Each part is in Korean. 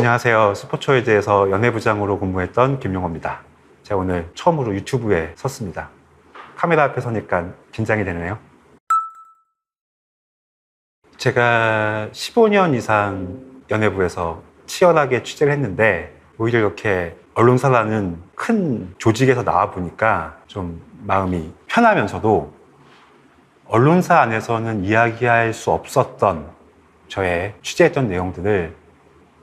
안녕하세요. 스포츠월드에서 연예부장으로 근무했던 김용호입니다. 제가 오늘 처음으로 유튜브에 섰습니다. 카메라 앞에 서니까 긴장이 되네요. 제가 15년 이상 연예부에서 치열하게 취재를 했는데 오히려 이렇게 언론사라는 큰 조직에서 나와 보니까 좀 마음이 편하면서도 언론사 안에서는 이야기할 수 없었던 저의 취재했던 내용들을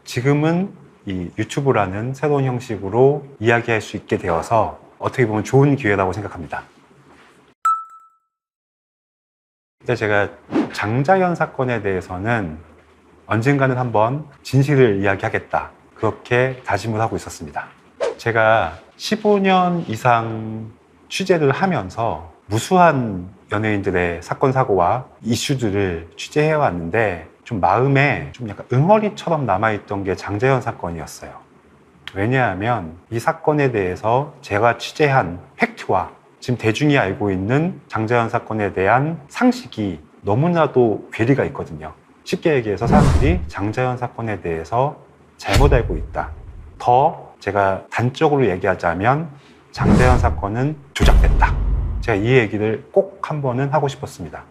지금은 이 유튜브라는 새로운 형식으로 이야기할 수 있게 되어서 어떻게 보면 좋은 기회라고 생각합니다. 근데 제가 장자연 사건에 대해서는 언젠가는 한번 진실을 이야기하겠다, 그렇게 다짐을 하고 있었습니다. 제가 15년 이상 취재를 하면서 무수한 연예인들의 사건 사고와 이슈들을 취재해 왔는데 좀 마음에 좀 약간 응어리처럼 남아있던 게 장자연 사건이었어요. 왜냐하면 이 사건에 대해서 제가 취재한 팩트와 지금 대중이 알고 있는 장자연 사건에 대한 상식이 너무나도 괴리가 있거든요. 쉽게 얘기해서 사람들이 장자연 사건에 대해서 잘못 알고 있다. 더 제가 단적으로 얘기하자면 장자연 사건은 조작됐다. 제가 이 얘기를 꼭 한 번은 하고 싶었습니다.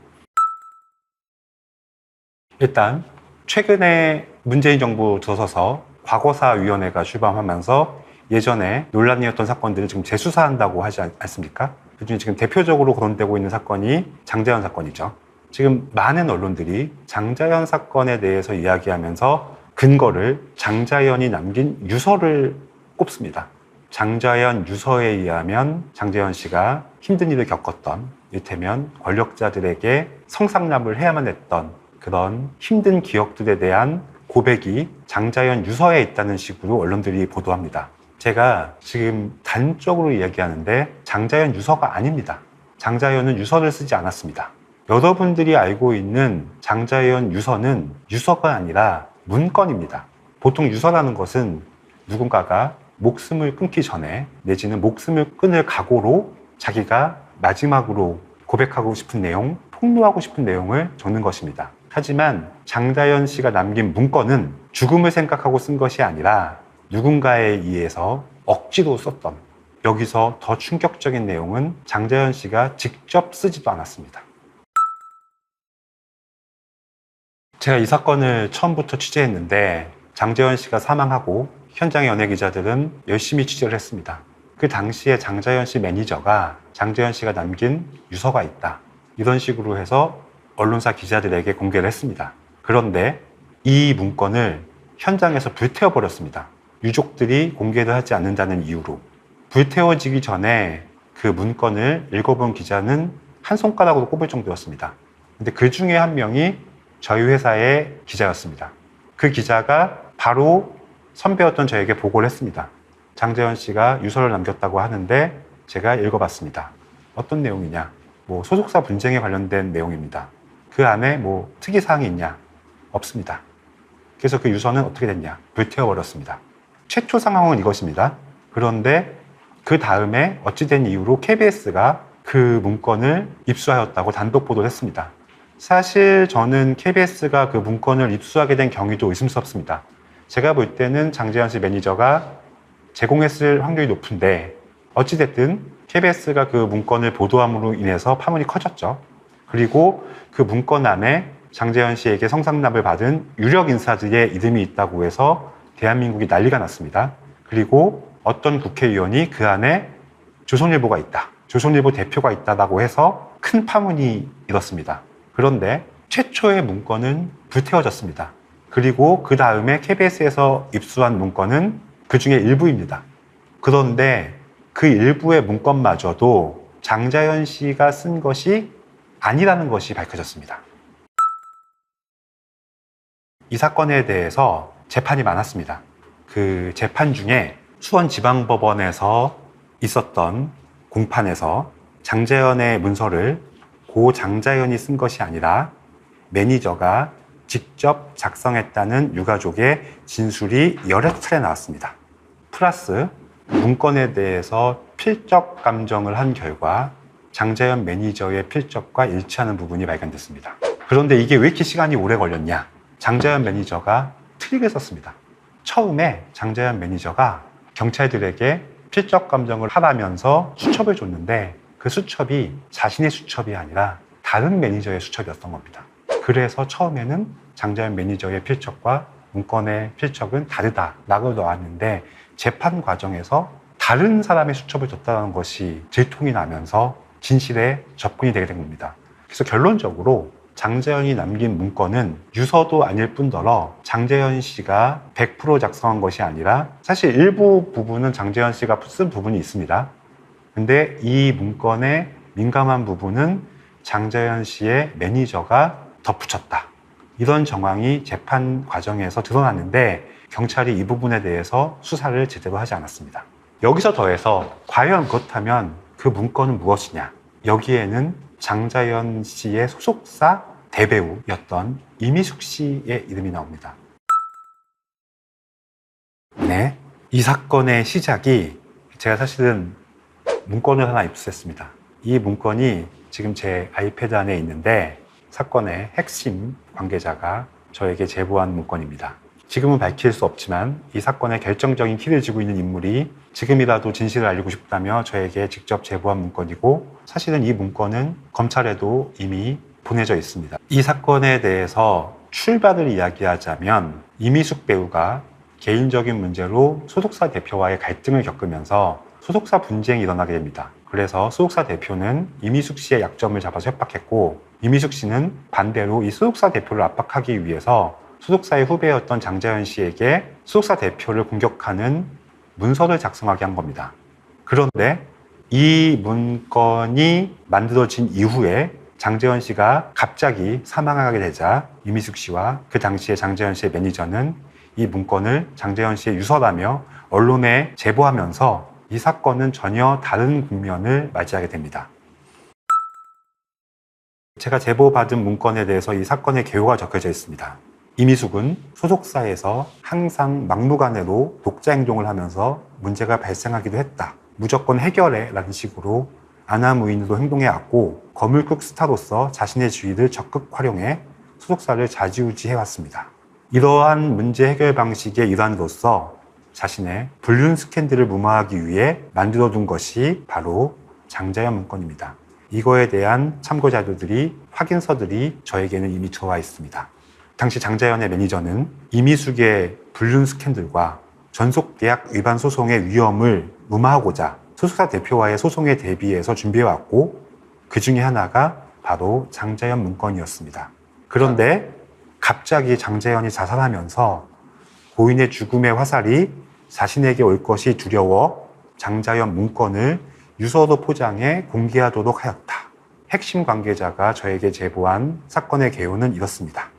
일단 최근에 문재인 정부 들어서서 과거사위원회가 출범하면서 예전에 논란이었던 사건들을 지금 재수사한다고 하지 않습니까? 그중에 지금 대표적으로 거론되고 있는 사건이 장자연 사건이죠. 지금 많은 언론들이 장자연 사건에 대해서 이야기하면서 근거를 장자연이 남긴 유서를 꼽습니다. 장자연 유서에 의하면 장자연 씨가 힘든 일을 겪었던, 이를테면 권력자들에게 성상납을 해야만 했던 그런 힘든 기억들에 대한 고백이 장자연 유서에 있다는 식으로 언론들이 보도합니다. 제가 지금 단적으로 이야기하는데 장자연 유서가 아닙니다. 장자연은 유서를 쓰지 않았습니다. 여러분들이 알고 있는 장자연 유서는 유서가 아니라 문건입니다. 보통 유서라는 것은 누군가가 목숨을 끊기 전에 내지는 목숨을 끊을 각오로 자기가 마지막으로 고백하고 싶은 내용, 폭로하고 싶은 내용을 적는 것입니다. 하지만 장자연 씨가 남긴 문건은 죽음을 생각하고 쓴 것이 아니라 누군가에 의해서 억지로 썼던, 여기서 더 충격적인 내용은 장자연 씨가 직접 쓰지도 않았습니다. 제가 이 사건을 처음부터 취재했는데 장자연 씨가 사망하고 현장의 연예기자들은 열심히 취재를 했습니다. 그 당시에 장자연 씨 매니저가 장자연 씨가 남긴 유서가 있다, 이런 식으로 해서 언론사 기자들에게 공개를 했습니다. 그런데 이 문건을 현장에서 불태워버렸습니다. 유족들이 공개를 하지 않는다는 이유로. 불태워지기 전에 그 문건을 읽어본 기자는 한 손가락으로 꼽을 정도였습니다. 근데 그 중에 한 명이 저희 회사의 기자였습니다. 그 기자가 바로 선배였던 저에게 보고를 했습니다. 장자연 씨가 유서를 남겼다고 하는데 제가 읽어봤습니다. 어떤 내용이냐? 소속사 분쟁에 관련된 내용입니다. 그 안에 특이사항이 있냐? 없습니다. 그래서 그 유서는 어떻게 됐냐? 불태워버렸습니다. 최초 상황은 이것입니다. 그런데 그 다음에 어찌된 이유로 KBS가 그 문건을 입수하였다고 단독 보도를 했습니다. 사실 저는 KBS가 그 문건을 입수하게 된 경위도 의심스럽습니다. 제가 볼 때는 장자연 씨 매니저가 제공했을 확률이 높은데 어찌됐든 KBS가 그 문건을 보도함으로 인해서 파문이 커졌죠. 그리고 그 문건 안에 장자연 씨에게 성상납을 받은 유력 인사들의 이름이 있다고 해서 대한민국이 난리가 났습니다. 그리고 어떤 국회의원이 그 안에 조선일보가 있다, 조선일보 대표가 있다고 해서 큰 파문이 일었습니다. 그런데 최초의 문건은 불태워졌습니다. 그리고 그 다음에 KBS에서 입수한 문건은 그 중에 일부입니다. 그런데 그 일부의 문건마저도 장자연 씨가 쓴 것이 아니라는 것이 밝혀졌습니다. 이 사건에 대해서 재판이 많았습니다. 그 재판 중에 수원지방법원에서 있었던 공판에서 장자연의 문서를 고 장자연이 쓴 것이 아니라 매니저가 직접 작성했다는 유가족의 진술이 여러 차례 나왔습니다. 플러스 문건에 대해서 필적 감정을 한 결과 장자연 매니저의 필적과 일치하는 부분이 발견됐습니다. 그런데 이게 왜 이렇게 시간이 오래 걸렸냐? 장자연 매니저가 트릭을 썼습니다. 처음에 장자연 매니저가 경찰들에게 필적 감정을 하라면서 수첩을 줬는데 그 수첩이 자신의 수첩이 아니라 다른 매니저의 수첩이었던 겁니다. 그래서 처음에는 장자연 매니저의 필적과 문건의 필적은 다르다라고 나왔는데 재판 과정에서 다른 사람의 수첩을 줬다는 것이 들통이 나면서 진실에 접근이 되게 된 겁니다. 그래서 결론적으로 장자연이 남긴 문건은 유서도 아닐 뿐더러 장자연 씨가 100% 작성한 것이 아니라 사실 일부 부분은 장자연 씨가 쓴 부분이 있습니다. 근데 이 문건의 민감한 부분은 장자연 씨의 매니저가 덧붙였다. 이런 정황이 재판 과정에서 드러났는데 경찰이 이 부분에 대해서 수사를 제대로 하지 않았습니다. 여기서 더해서 과연 그렇다면 그 문건은 무엇이냐? 여기에는 장자연 씨의 소속사 대배우였던 이미숙 씨의 이름이 나옵니다. 네, 이 사건의 시작이 제가 사실은 문건을 하나 입수했습니다. 이 문건이 지금 제 아이패드 안에 있는데 사건의 핵심 관계자가 저에게 제보한 문건입니다. 지금은 밝힐 수 없지만 이 사건의 결정적인 키를 쥐고 있는 인물이 지금이라도 진실을 알리고 싶다며 저에게 직접 제보한 문건이고 사실은 이 문건은 검찰에도 이미 보내져 있습니다. 이 사건에 대해서 출발을 이야기하자면 이미숙 배우가 개인적인 문제로 소속사 대표와의 갈등을 겪으면서 소속사 분쟁이 일어나게 됩니다. 그래서 소속사 대표는 이미숙 씨의 약점을 잡아서 협박했고 이미숙 씨는 반대로 이 소속사 대표를 압박하기 위해서 소속사의 후배였던 장자연 씨에게 소속사 대표를 공격하는 문서를 작성하게 한 겁니다. 그런데 이 문건이 만들어진 이후에 장자연 씨가 갑자기 사망하게 되자 이미숙 씨와 그 당시에 장자연 씨의 매니저는 이 문건을 장자연 씨의 유서라며 언론에 제보하면서 이 사건은 전혀 다른 국면을 맞이하게 됩니다. 제가 제보받은 문건에 대해서 이 사건의 개요가 적혀져 있습니다. 이미숙은 소속사에서 항상 막무가내로 독자 행동을 하면서 문제가 발생하기도 했다. 무조건 해결해 라는 식으로 아나무인으로 행동해왔고 거물급 스타로서 자신의 지위를 적극 활용해 소속사를 좌지우지해왔습니다. 이러한 문제 해결 방식의 일환으로서 자신의 불륜 스캔들을 무마하기 위해 만들어둔 것이 바로 장자연 문건입니다. 이거에 대한 참고 자료들이, 확인서들이 저에게는 이미 들어와 있습니다. 당시 장자연의 매니저는 이미숙의 불륜 스캔들과 전속계약 위반 소송의 위험을 무마하고자 소속사 대표와의 소송에 대비해서 준비해왔고 그 중에 하나가 바로 장자연 문건이었습니다. 그런데 갑자기 장자연이 자살하면서 고인의 죽음의 화살이 자신에게 올 것이 두려워 장자연 문건을 유서로 포장해 공개하도록 하였다. 핵심 관계자가 저에게 제보한 사건의 개요는 이렇습니다.